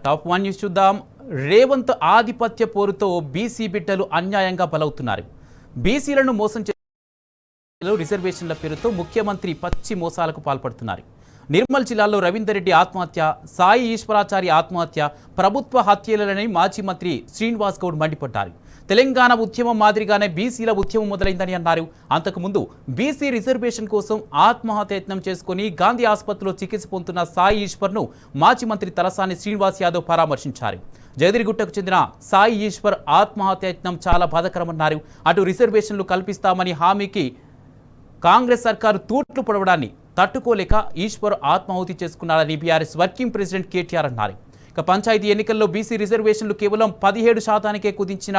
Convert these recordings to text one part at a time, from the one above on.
Top 1 news చూద్దాం. రేవంత్ ఆధిపత్య పోరుతో BC బిడ్డలు అన్యాయంగా బలవుతున్నారు. బీసీలను మోసం చేసే రిజర్వేషన్ల పేరుతో ముఖ్యమంత్రి పచ్చి మోసాలకు పాల్పడుతున్నారు. నిర్మల్ జిల్లాలో రవీందర్ రెడ్డి ఆత్మహత్య, సాయి ఈశ్వరాచారి ఆత్మహత్య ప్రభుత్వ హత్యలని మాజీ మంత్రి శ్రీనివాస్ గౌడ్ మండిపడ్డారు. తెలంగాణ ఉద్యమం మాదిరిగానే బీసీల ఉద్యమం మొదలైందని అన్నారు. అంతకుముందు బీసీ రిజర్వేషన్ కోసం ఆత్మహత్యయత్నం చేసుకుని గాంధీ ఆసుపత్రిలో చికిత్స పొందుతున్న సాయి ఈశ్వర్ను మాజీ మంత్రి తలసాని శ్రీనివాస్ యాదవ్ పరామర్శించారు. జగదిరిగుట్టకు చెందిన సాయి ఈశ్వర్ ఆత్మహత్యయత్నం చాలా బాధాకరమన్నారు. అటు రిజర్వేషన్లు కల్పిస్తామని హామీకి కాంగ్రెస్ సర్కారు తూట్లు పొడవడాన్ని తట్టుకోలేక ఈశ్వర్ ఆత్మాహుతి చేసుకున్నారని బీఆర్ఎస్ వర్కింగ్ ప్రెసిడెంట్ కేటీఆర్ అన్నారు. ఇక పంచాయతీ ఎన్నికల్లో బీసీ రిజర్వేషన్లు కేవలం 17% కుదించిన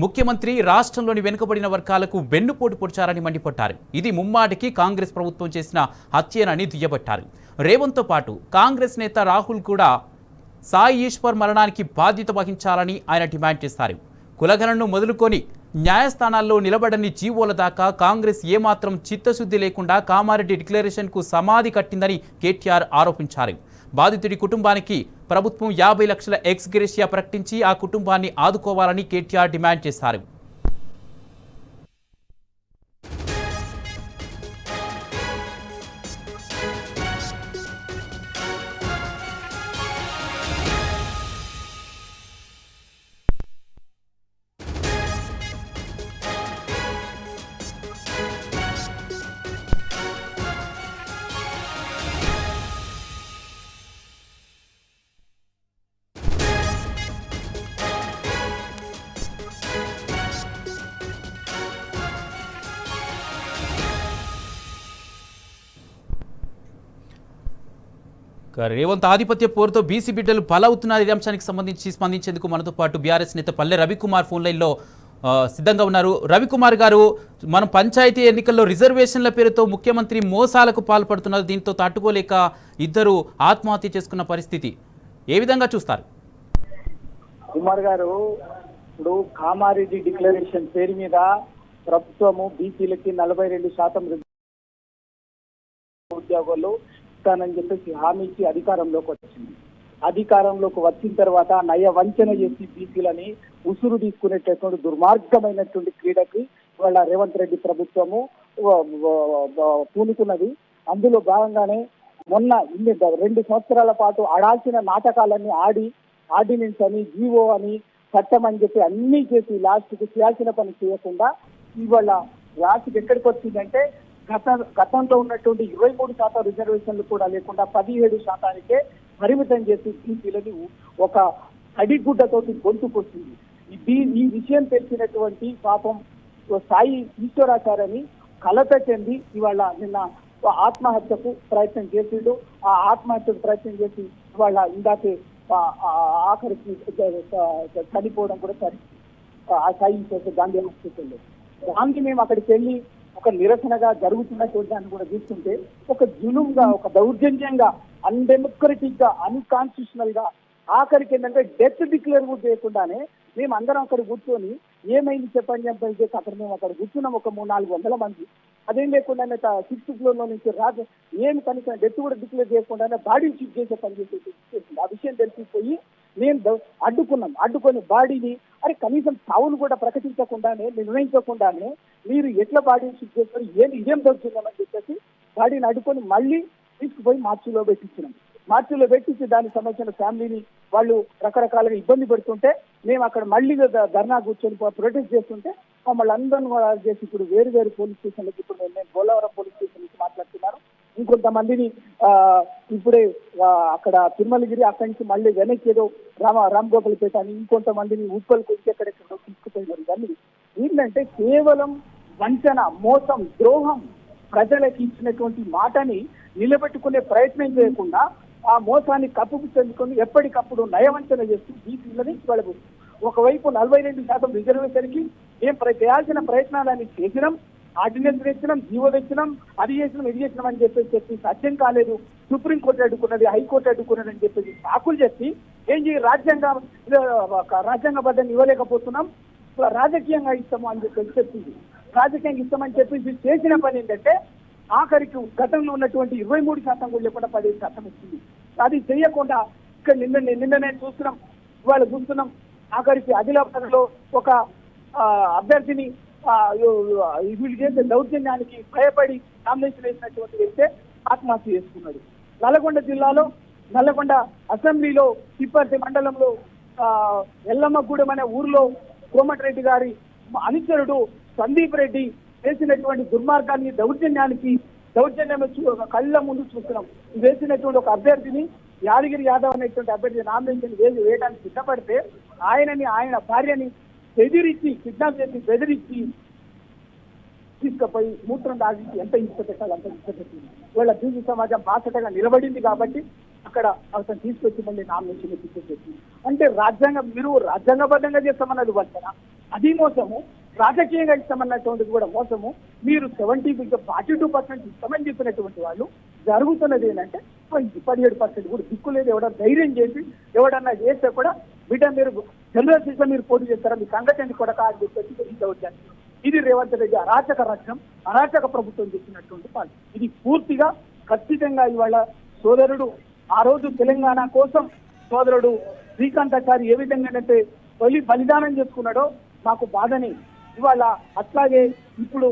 ముఖ్యమంత్రి రాష్ట్రంలోని వెనుకబడిన వర్గాలకు వెన్నుపోటు పొడిచారని మండిపడ్డారు. ఇది ముమ్మాటికి కాంగ్రెస్ ప్రభుత్వం చేసిన హత్యనని దుయ్యబట్టారు. రేవంత్తో పాటు కాంగ్రెస్ నేత రాహుల్ కూడా సాయి ఈశ్వర్ మరణానికి బాధ్యత వహించాలని ఆయన డిమాండ్ చేశారు. కులగణను మొదలుకొని న్యాయస్థానాల్లో నిలబడని జీవోల దాకా కాంగ్రెస్ ఏమాత్రం చిత్తశుద్ధి లేకుండా కామారెడ్డి డిక్లరేషన్కు సమాధి కట్టిందని కేటీఆర్ ఆరోపించారు. బాధితుడి కుటుంబానికి ప్రభుత్వం 50 లక్షల ఎక్స్ గ్రేషియా ప్రకటించి ఆ కుటుంబాన్ని ఆదుకోవాలని కేటీఆర్ డిమాండ్ చేశారు. రేవంత్ ఆధిపత్య పోరుతో బీసీ బిడ్డలు బలవుతున్నారు. ఈ అంశానికి సంబంధించి స్పందించేందుకు మనతో పాటు బీఆర్ఎస్ నేత పల్లె రవికుమార్ ఫోన్ లైన్లో సిద్ధంగా ఉన్నారు. రవికుమార్ గారు, మనం పంచాయతీ ఎన్నికల్లో రిజర్వేషన్ల పేరుతో ముఖ్యమంత్రి మోసాలకు పాల్పడుతున్నారు. దీంతో తట్టుకోలేక ఇద్దరు ఆత్మహత్య చేసుకున్న పరిస్థితి ఏ విధంగా చూస్తారు? కుమార్ గారు, ఇప్పుడు కామారెడ్డి డిక్లరేషన్ పేరు మీద ప్రభుత్వము బీసీలకి 42% ఉద్యోగాలు ఇస్తానని చెప్పేసి హామీ ఇచ్చి అధికారంలోకి వచ్చింది. అధికారంలోకి వచ్చిన తర్వాత నయ వంచన చేసి బీసీలని ఉసురు తీసుకునేటటువంటి దుర్మార్గమైనటువంటి క్రీడకి వాళ్ళ రేవంత్ రెడ్డి ప్రభుత్వము పూనుకున్నది. అందులో భాగంగానే మొన్న 2 సంవత్సరాల పాటు ఆడాల్సిన నాటకాలన్నీ ఆడి ఆర్డినెన్స్ అని, జీవో అని, చట్టం అని చెప్పి అన్ని చేసి లాస్ట్కి చేయాల్సిన పని చేయకుండా ఇవాళ లాస్ట్కి ఎక్కడికి వచ్చిందంటే గతంలో ఉన్నటువంటి 23% రిజర్వేషన్లు కూడా లేకుండా 17%కే పరిమితం చేసి బీసీలని ఒక అడిగుడ్డతోటి గొంతుకొచ్చింది. ఈ విషయం తెలిసినటువంటి పాపం సాయి ఈశ్వరాచార్యని కలత చెంది ఇవాళ నిన్న ఆత్మహత్యకు ప్రయత్నం చేసిండు. ఆ ఆత్మహత్యకు ప్రయత్నం చేసి ఇవాళ ఇందాకే ఆఖరికి చనిపోవడం కూడా జరిగింది. ఆ సాయి ఈశ్వర్ గాంధీ హాస్పిటల్లో దానికి మేము అక్కడికి వెళ్ళి ఒక నిరసనగా జరుగుతున్నటువంటి దాన్ని కూడా చూస్తుంటే ఒక జులుంగా, ఒక దౌర్జన్యంగా, అన్డెమోక్రటిక్ గా, అన్కాన్స్టిట్యూషనల్ గా, ఆఖరికి ఏంటంటే డెత్ డిక్లేర్ కూడా చేయకుండానే మేము అందరం అక్కడ కూర్చొని ఏమైంది చెప్పండి చెప్పని చేసి అక్కడ మేము అక్కడ కూర్చున్నాం ఒక 300-400 మంది. అదేం లేకుండానే 6th ఫ్లోర్ లో నుంచి రాజు ఏమి కనీసం డెత్ కూడా డిక్లేర్ చేయకుండానే బాడీ షిఫ్ట్ చేసే పని చేసేది. ఆ విషయం తెలిసిపోయి మేము అడ్డుకొని బాడీని కనీసం చావును కూడా ప్రకటించకుండానే, నిర్ణయించకుండానే మీరు ఎట్లా బాడీని షిఫ్ట్ చేస్తారు, ఇదేం దొరుకుతుందని చెప్పేసి బాడీని అడ్డుకొని మళ్ళీ తీసుకుపోయి మార్చిలో పెట్టించినాం. మార్చిలో పెట్టించి దానికి సంబంధించిన ఫ్యామిలీని వాళ్ళు రకరకాలుగా ఇబ్బంది పెడుతుంటే మేము అక్కడ మళ్ళీ ధర్నా కూర్చొని ప్రొటెస్ట్ చేస్తుంటే మమ్మల్ని అందరిని కూడా చేసి ఇప్పుడు వేరు పోలీస్ స్టేషన్లకు, ఇప్పుడు నేను పోలవరం పోలీస్ స్టేషన్ నుంచి మాట్లాడుతున్నాను. ఇంకొంతమందిని ఇప్పుడే అక్కడ తిరుమలగిరి, అక్కడి నుంచి మళ్ళీ వెనక్కి ఏదో రామగోపాలపేట అని ఇంకొంతమందిని ఉప్పల్కి ఎక్కడెక్కడో తీసుకుపోయినారు. ఇవన్నీ ఏంటంటే కేవలం వంచన, మోసం, ద్రోహం, ప్రజలకు ఇచ్చినటువంటి మాటని నిలబెట్టుకునే ప్రయత్నం చేయకుండా ఆ మోసాన్ని కప్పుపుచ్చుకొని ఎప్పటికప్పుడు నయవంచన చేస్తూ బీసీలని వాళ్ళు ఒకవైపు 42% రిజర్వేషన్కి మేము చేయాల్సిన ప్రయత్నాలన్నీ చేసినాం, ఆర్డినెన్స్ తెచ్చినాం, జీవో తెచ్చినాం, అది చేసినాం, ఇది చేసినాం అని చెప్పేసి సాధ్యం కాలేదు, సుప్రీంకోర్టు అడ్డుకున్నది, హైకోర్టు అడ్డుకున్నది అని చెప్పేసి సాకులు చెప్పి ఏం చేయి రాజ్యాంగబద్ధంగా ఇవ్వలేకపోతున్నాం, రాజకీయంగా ఇస్తాము అని చెప్పేసి చెప్పింది. రాజకీయంగా ఇస్తామని చెప్పేసి చేసిన పని ఏంటంటే ఆఖరికి గతంలో ఉన్నటువంటి 23% కూడా లేకుండా 15% వచ్చింది. అది చేయకుండా ఇక్కడ నిన్ననే చూస్తున్నాం, ఇవాళ చూస్తున్నాం. ఆఖరికి ఆదిలాబాద్ లో ఒక అభ్యర్థిని వీళ్ళు చేసే దౌర్జన్యానికి భయపడి నామినేషన్ వేసినటువంటి వ్యక్తే ఆత్మహత్య చేసుకున్నాడు. నల్గొండ జిల్లాలో నల్లగొండ అసెంబ్లీలో తిప్పర్తి మండలంలో ఎల్లమ్మగూడెం అనే ఊరిలో కోమటిరెడ్డి గారి అనుచరుడు సందీప్ రెడ్డి చేసినటువంటి దుర్మార్గాన్ని దౌర్జన్యం కళ్ళ ముందు చూస్తున్నాం. వేసినటువంటి ఒక అభ్యర్థిని యాదగిరి యాదవ్ అనేటువంటి అభ్యర్థి నామినేషన్ వేయడానికి సిద్ధపడితే ఆయన భార్యని కిడ్నాప్ చేసి బెదిరించి తీసుకుపోయి మూత్రం దాగించి ఎంత ఇష్ట పెట్టాలి అంత ఇష్ట పెట్టింది. వాళ్ళ బీసీ సమాజం బాసటగా నిలబడింది కాబట్టి అక్కడ అతను తీసుకొచ్చి మళ్ళీ నామినేషన్ తీసుకొచ్చింది. అంటే మీరు రాజ్యాంగబద్ధంగా చేస్తామన్నది వంచన, అది మోసము. రాజకీయంగా ఇస్తామన్నటువంటిది కూడా మోసము. మీరు 42% ఇస్తామని చెప్పినటువంటి వాళ్ళు జరుగుతున్నది ఏంటంటే 17% కూడా దిక్కు లేదు. ఎవడన్నా ధైర్యం చేసి ఎవడన్నా చేస్తే కూడా బిడ్డ మీరు జనరల్ సీట్ లో మీరు పోటీ చేస్తారా, మీ సంఘటన కొడక అని చెప్పేసి ఇది రేవంత్ రెడ్డి అరాచక రాజ్యం, అరాచక ప్రభుత్వం చేసినటువంటి పాలన. ఇది పూర్తిగా ఖచ్చితంగా ఇవాళ సోదరుడు ఆ రోజు తెలంగాణ కోసం సోదరుడు శ్రీకాంతాచారి ఏ విధంగానైతే బలిదానం చేసుకున్నాడో మాకు బాధని ఇవాళ అట్లాగే ఇప్పుడు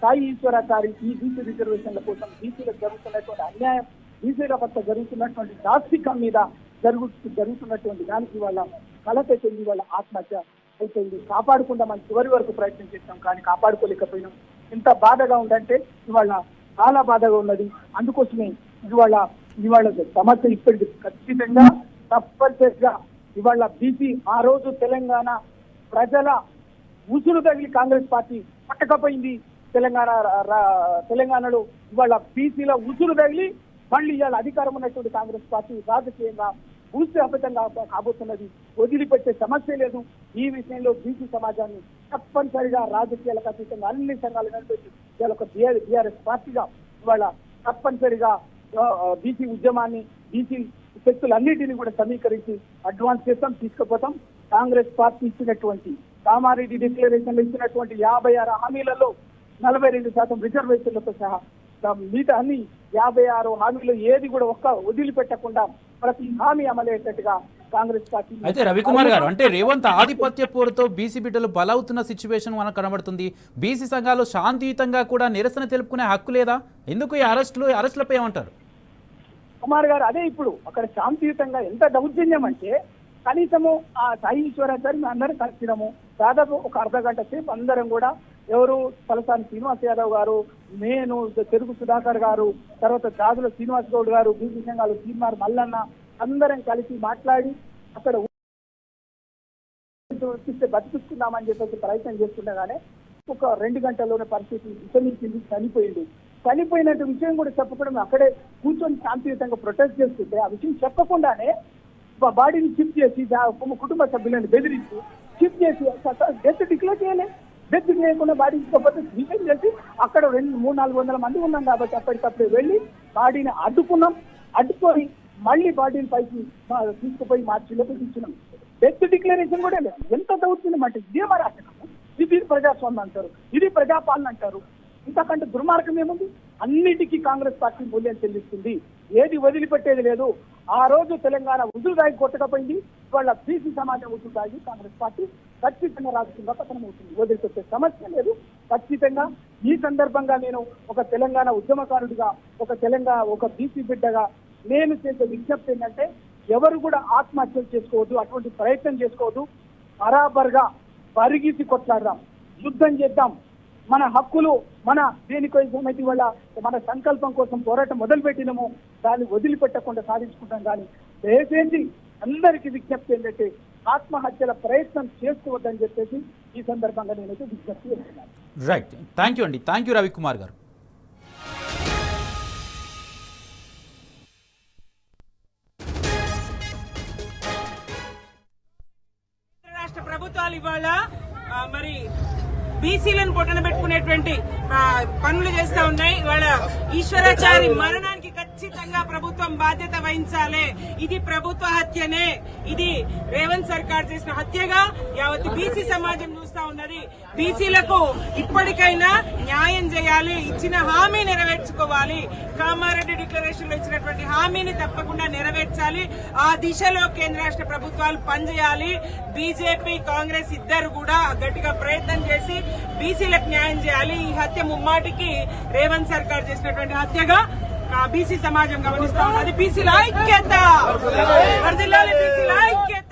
సాయి ఈశ్వరాచారి ఈ బీసీ రిజర్వేషన్ల కోసం బీసీలకు జరుగుతున్నటువంటి అన్యాయం, బీసీల పట్ల జరుగుతున్నటువంటి దాస్తికం మీద జరుగుతున్నటువంటి దానికి ఇవాళ కలత చెంది వాళ్ళ ఆత్మహత్య అయిపోయింది. కాపాడుకుందామని చివరి వరకు ప్రయత్నం చేస్తాం కానీ కాపాడుకోలేకపోయినాం. ఎంత బాధగా ఉందంటే ఇవాళ చాలా బాధగా ఉన్నది. అందుకోసమే ఇవాళ సమస్య ఇప్పటికి ఖచ్చితంగా తప్పనిసరిగా ఇవాళ బీసీ ఆ రోజు ప్రజల ఉసురు తగిలి కాంగ్రెస్ పార్టీ పట్టకపోయింది. తెలంగాణలో ఇవాళ బీసీల ఉసురు తగిలి మళ్ళీ ఇవాళ అధికారం ఉన్నటువంటి కాంగ్రెస్ పార్టీ రాజకీయంగా భూస్థాపితంగా కాబోతున్నది. వదిలిపెట్టే సమస్య లేదు. ఈ విషయంలో బీసీ సమాజాన్ని తప్పనిసరిగా రాజకీయాలకు అతీతంగా అన్ని సంఘాలు నడిపేసి ఇవాళ ఒక బీఆర్ఎస్ పార్టీగా ఇవాళ తప్పనిసరిగా బీసీ ఉద్యమాన్ని బీసీ శక్తులన్నింటినీ కూడా సమీకరించి అడ్వాన్స్ చేస్తాం, తీసుకుపోతాం. కాంగ్రెస్ పార్టీ ఇచ్చినటువంటి కామారెడ్డి డిక్లరేషన్ ఇచ్చినటువంటి 56 హామీలలో 42% రిజర్వేషన్లతో సహా మిగతా అన్ని 56 హామీలు ఏది కూడా వదిలిపెట్టకుండా ప్రతి హామీ అమలయ్యేటట్టుగా కాంగ్రెస్ పార్టీ. అయితే రవికుమార్ గారు, అంటే రేవంత్ ఆధిపత్య పోరుతో బీసీ బిడ్డలు బలవుతున్న సిచ్యువేషన్ మనకు కనబడుతుంది. బీసీ సంఘాలు శాంతియుతంగా కూడా నిరసన తెలుపుకునే హక్కు లేదా? ఎందుకు ఈ అరెస్టులపై ఏమంటారు? కుమార్ గారు, అదే ఇప్పుడు అక్కడ శాంతియుతంగా ఎంత దౌర్జన్యం అంటే కనీసము ఆ సాయి ఈశ్వరాచారి మేము అందరం కలిసినాము. దాదాపు ఒక అర్ధగంట సేపు అందరం కూడా ఎవరు తలసాని శ్రీనివాస్ యాదవ్ గారు, నేను, చెరుకు సుధాకర్ గారు, తర్వాత జాదుల శ్రీనివాస్ గౌడ్ గారు, బీసీ సంఘాలు తీర్మార్ మల్లన్న అందరం కలిసి మాట్లాడి అక్కడ బతికిస్తున్నామని చెప్పేసి ప్రయత్నం చేస్తుండగానే ఒక 2 గంటల్లోనే పరిస్థితి విషమించింది, చనిపోయినట్టు విషయం కూడా చెప్పకుండా అక్కడే కూర్చొని శాంతియుతంగా ప్రొటెస్ట్ చేస్తుంటే ఆ విషయం చెప్పకుండానే బాడీని షిఫ్ట్ చేసి కుటుంబ సభ్యులను బెదిరించి షిఫ్ట్ చేసి డెత్ డిక్లేర్ చేయలేదు. డెత్ చేయకుండా బాడీ తీసుకోకపోతే విషయం చేసి అక్కడ 200-400 మంది ఉన్నాం కాబట్టి అప్పటికప్పుడు వెళ్ళి బాడీని అడ్డుకొని మళ్ళీ బాడీని పైకి తీసుకుపోయి మార్చిలోకి ఇచ్చినాం. డెత్ డిక్లరేషన్ కూడా లేదు. ఎంత దౌర్జన్యం అంటే ఇదే మరి అసలు ఇది ప్రజాస్వామ్యం అంటారు, ఇది ప్రజాపాలన అంటారు. ఇంతకంటే దుర్మార్గం ఏముంది? అన్నిటికీ కాంగ్రెస్ పార్టీ మూల్యం చెల్లిస్తుంది, ఏది వదిలిపెట్టేది లేదు. ఆ రోజు తెలంగాణ ఉసురు దాగి కొట్టకపోయింది, వాళ్ళ బీసీ సమాజం ఉసురు దాగి కాంగ్రెస్ పార్టీ ఖచ్చితంగా రాజకీయంగా పతనం అవుతుంది. వదిలిపెట్టే సమస్య లేదు. ఖచ్చితంగా ఈ సందర్భంగా నేను ఒక తెలంగాణ ఉద్యమకారుడిగా, ఒక బీసీ బిడ్డగా నేను చేసే విజ్ఞప్తి ఏంటంటే ఎవరు కూడా ఆత్మహత్యలు చేసుకోవద్దు, అటువంటి ప్రయత్నం చేసుకోవద్దు. బరాబర్గా పరిగీసి కొట్లాడదాం, యుద్ధం చేద్దాం. మన హక్కులు మన దేనికోసమైతే వల్ల మన సంకల్పం కోసం పోరాటం మొదలుపెట్టినము దాన్ని వదిలిపెట్టకుండా సాధించుకుంటాం. కానీ దయచేసి అందరికీ విజ్ఞప్తి ఏంటంటే ఆత్మహత్యల ప్రయత్నం చేసుకోవద్దని చెప్పేసి ఈ సందర్భంగా నేనైతే విజ్ఞప్తి చేస్తున్నాను. రైట్, థ్యాంక్ యూ అండి. థ్యాంక్ యూ రవికుమార్ గారు. రాష్ట్ర ప్రభుత్వాలు ఇవాళ మరి బీసీలను పొట్టన పెట్టుకునేటువంటి పనులు చేస్తా ఉన్నాయి. ఇవాళ ఈశ్వరాచారి మరణానికి ఖచ్చితంగా ప్రభుత్వం బాధ్యత వహించాలి. ఇది ప్రభుత్వ హత్యనే. ఇది రేవంత్ సర్కార్ చేసిన హత్యగా యావత్ బీసీ సమాజం చూస్తా ఉన్నది. బీసీలకు ఇప్పటికైనా న్యాయం చేయాలి, ఇచ్చిన హామీ నెరవేర్చుకోవాలి. కామారెడ్డి డిక్లరేషన్ లో ఇచ్చినటువంటి హామీని తప్పకుండా నెరవేర్చాలి. ఆ దిశలో కేంద్ర రాష్ట్ర ప్రభుత్వాలు పనిచేయాలి. బీజేపీ కాంగ్రెస్ ఇద్దరు కూడా గట్టిగా ప్రయత్నం చేసి బీసీలకు న్యాయం చేయాలి. ఈ హత్య ముమ్మాటికి రేవంత్ సర్కార్ చేసినటువంటి హత్యగా బీసీ సమాజం గమనిస్తా ఉన్నది. బీసీల ఐక్యత, వర్ధిల్లాలి బీసీల ఐక్యత.